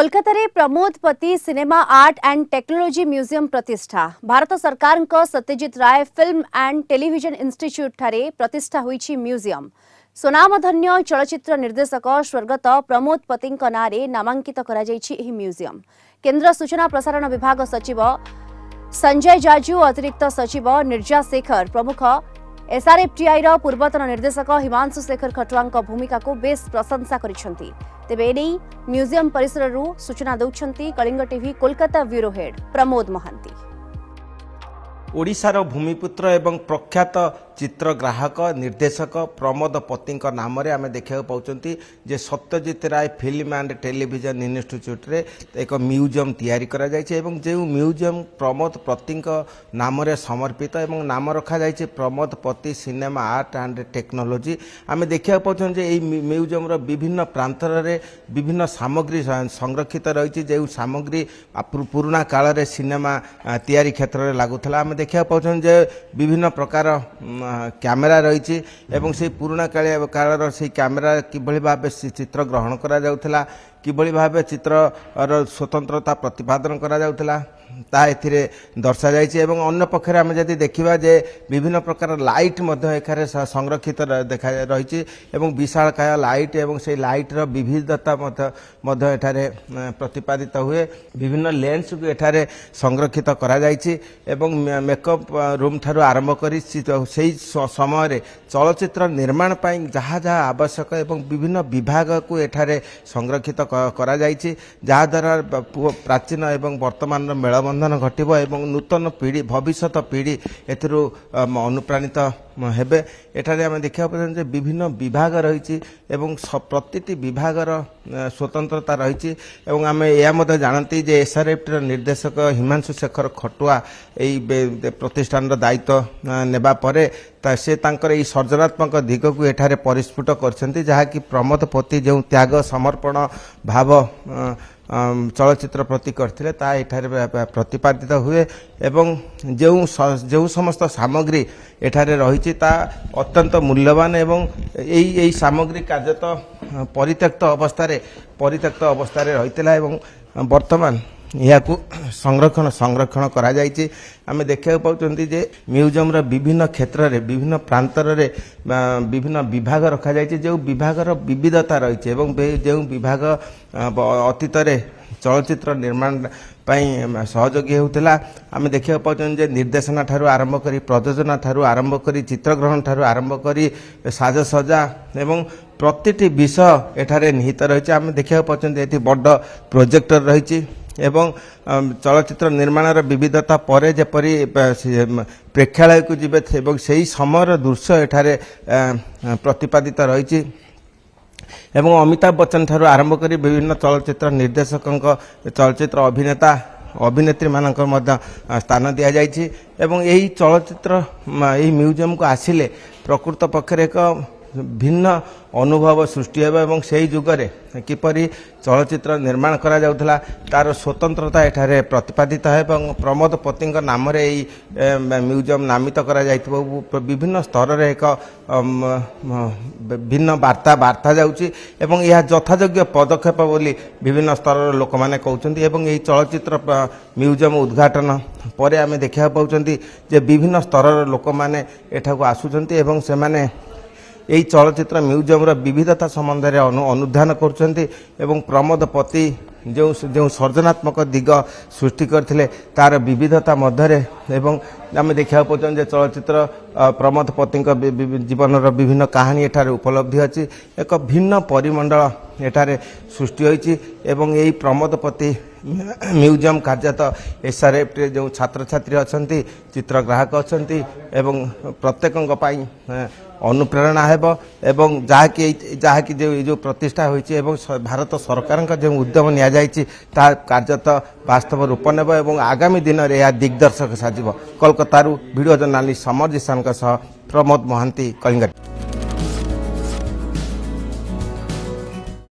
कोलकाता रे प्रमोदपति cinema art and technology museum प्रतिष्ठा भारत सरकार Satyajit Ray film and television institute ठारे प्रतिष्ठा होईछि म्यूजियम। सुनामधन्य चलचित्र निर्देशक स्वर्गत प्रमोदपति नारे नामांकित करा जाईछि एही म्यूजियम। केंद्र सूचना प्रसारण विभाग सचिव संजय जाजू, अतिरिक्त सचिव निर्जा शेखर प्रमुख एसआरएफटीआई पूर्वतन निर्देशक हिमांशु शेखर खटुआ भूमिका को बेस प्रशंसा करिसेंति। तेबे एने म्यूजियम परिसर सूचना दौरान Kalinga TV Kolkata bureau head Pramod Mahanty. ओडिशार भूमिपुत्र एवं प्रख्यात चित्रग्राहक निर्देशक प्रमोद पति नाम आम देखा पाँच जे Satyajit Ray film and television institute रे एक म्यूजियम तैयारी करा जायछि एवं जो म्यूजियम प्रमोद पति नाम समर्पित एवं नाम रखा जायछि प्रमोद पति सिनेमा आर्ट एंड टेक्नोलॉजी। आम देखा पाँच म्यूजियम विभिन्न प्रांतर रे विभिन्न सामग्री संरक्षित रही जो सामग्री पुराना काल रे सिनेमा तैयारी क्षेत्र में लागुला। आम देखा पाँच विभिन्न प्रकार कैमेरा रही एवं से पुराना कालर से कैमेरा किभली भाव चित्र ग्रहण करा जाउथला, किभली भाव चित्र स्वतंत्रता प्रतिपादन करा जाउथला ता एथिरे दर्शा जायछि। एवं अन्य पक्षरे आम जदि देखिबा जे विभिन्न प्रकार लाइट मध्य एखारे संरक्षित देखा रही एवं विशालकाय लाइट एवं से लाइट रो विविधता मध्य एठारे प्रतिपादित हुए। विभिन्न लेंस को एठारे संरक्षित करा जायछि एवं मेकअप रूम ठारू आरंभ करी सेही समय चलचित्र निर्माण पाई जहाँ जहाँ आवश्यक एवं विभिन्न विभाग को एठारे संरक्षित करा जायछि, जहाँ द्वारा प्राचीन एवं वर्तमान मेलबंधन घटिबो एवं नूतन पीढ़ी भविष्यत पीढ़ी एथिरु अनुप्राणित हेबे। एठारे आम देखा पाते विभिन्न विभाग रही एवं प्रतिटी विभागर स्वतंत्रता रही एवं आम यह जानती जे एसआरएफ निर्देशक हिमांशु शेखर खटुआ यही प्रतिष्ठान दायित्व नेबा परे से तांकर ई सर्जनात्मक दिग को एठारे परिस्फुट करछंती, जहा कि प्रमोद पति जो त्याग समर्पण भाव चलचित्र प्रति करथिले ता एठारे प्रतिपादित हुए एवं जो समस्त सामग्री एठारे रही ता अत्यंत मूल्यवान एवं यही सामग्री कार्यतः परित्यक्त अवस्था रही एवं वर्तमान यह संरक्षण करा जायछि। आमे देखा पाउछंती जे म्यूजियम रो विभिन्न क्षेत्र रे विभिन्न प्रांतर रे विभिन्न विभाग रखा जायछि जो विभागर विविधता रही एवं जो विभाग अतीत रे चलचित्र निर्माण पाई सहयोगी होउतला। आमे देखा पाउछन जे निर्देशना ठारू आरंभ करी प्रयोजना ठारू आरंभ करी चित्रग्रहण ठारू आरंभ करी साजसज्जा एवं प्रतिटी विषय एठारे निहित रही। आमे देखा पाउछन जे एथि बड़ प्रोजेक्टर रही एवं चलचित्र निर्माण विविधता पर जेपरी प्रेक्षालय को जीवे एवं सही समय दृश्य एठारे प्रतिपादित रही एवं अमिताभ बच्चन ठारू आरंभ करी विभिन्न चलचित्र निर्देशकों चलचित्र अभिनेता अभिनेत्री मानक स्थान दि जाइछि एवं यही चलचित्र यही म्यूजियम को आसिले प्रकृत पक्षरे एक भिन्न अनुभव सृष्टि हेबा एवं सेही जुगरे किपरि चलचित्र निर्माण करा जाउथला तार स्वतंत्रता एठारे प्रतिपादित है एवं प्रमोद पति नाम रे म्यूजियम नामित करा जाइथिबो विभिन्न स्तर रे एक भिन्न वार्ता जाउची एवं यह यथायोग्य पदक्षेप बोली विभिन्न स्तर लोक माने कहउचंती एवं यही चलचित्र म्यूजियम उद्घाटन परे आमे देखा पाउचंती जे विभिन्न स्तर लोक माने एठा को आसुचंती एवं से माने यही चलचित्र म्यूजियम विविधता संबंध में अनुधान करुँच प्रमोद पति जो सर्जनात्मक दिग सृष्टि करथिले तार विविधता मध्य एवं आम देखा पाँच चलचित्र प्रमोद पति जीवन विभिन्न कहानी एठारे उपलब्धि अच्छी एक भिन्न परिमंडल एठारे सृष्टि होइछि एवं यही प्रमोद पति म्यूजियम कार्यतः एसआरएफ जो छात्र छात्री अच्छा चित्रग्राहक अच्छा एवं प्रत्येकों अनुप्रेरणा हेबो एवं जहाँकि जो प्रतिष्ठा होइछि एवं भारत सरकार का जो उद्यम निया जाइछि ता कार्यतः वास्तव रूप नेब एवं आगामी दिन में यह दिग्दर्शक साजिब। Kolkata video journalist Samar Jisan Pramod Mahanty Kalinga.